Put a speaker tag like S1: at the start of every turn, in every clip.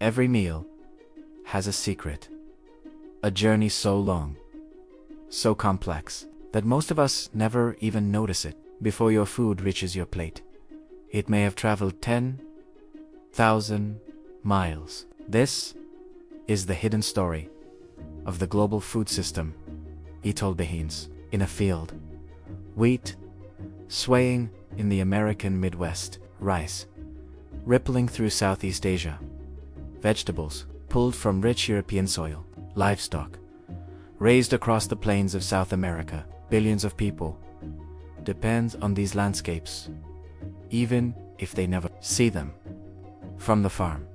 S1: Every meal has a secret, a journey so long, so complex, that most of us never even notice it. Before your food reaches your plate, it may have traveled 10,000 miles. This is the hidden story of the global food system. Told beans in a field, wheat swaying in the American Midwest, rice rippling through Southeast Asia, vegetables pulled from rich European soil, livestock raised across the plains of South America. Billions of people depend on these landscapes, even if they never see them. From the farm,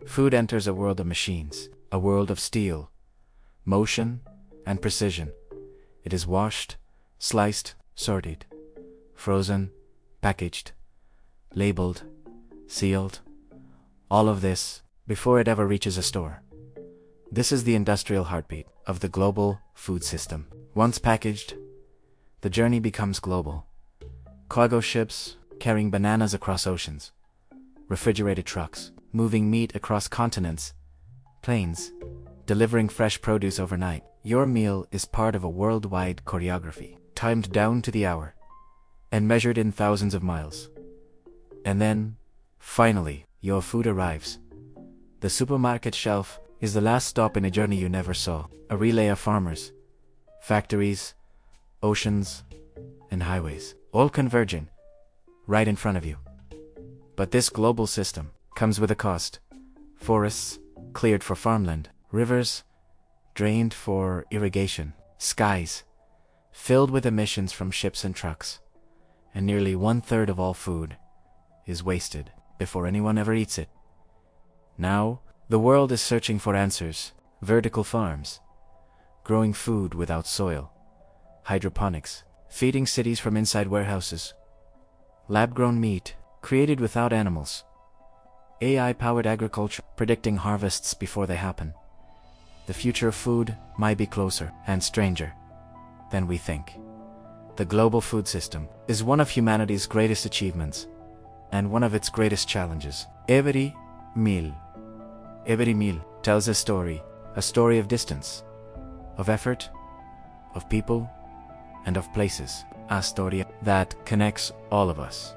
S1: food enters a world of machines, a world of steel, motion, and precision. It is washed, sliced, sorted, frozen, packaged, labeled, sealed. All of this before it ever reaches a store. This is the industrial heartbeat of the global food system. Once packaged, the journey becomes global. Cargo ships carrying bananas across oceans, refrigerated trucks moving meat across continents, planes delivering fresh produce overnight. Your meal is part of a worldwide choreography, timed down to the hour and measured in thousands of miles. And then, finally, your food arrives. The supermarket shelf is the last stop in a journey you never saw, a relay of farmers, factories, oceans, and highways, all converging right in front of you. But this global system comes with a cost. Forests cleared for farmland, rivers drained for irrigation, skies filled with emissions from ships and trucks, and nearly 1/3 of all food is wasted before anyone ever eats it. Now, the world is searching for answers. Vertical farms, growing food without soil, hydroponics, feeding cities from inside warehouses, lab-grown meat, created without animals, AI-powered agriculture, predicting harvests before they happen. The future of food might be closer and stranger than we think. The global food system is one of humanity's greatest achievements and one of its greatest challenges. Every meal tells a story of distance, of effort, of people, and of places. A story that connects all of us.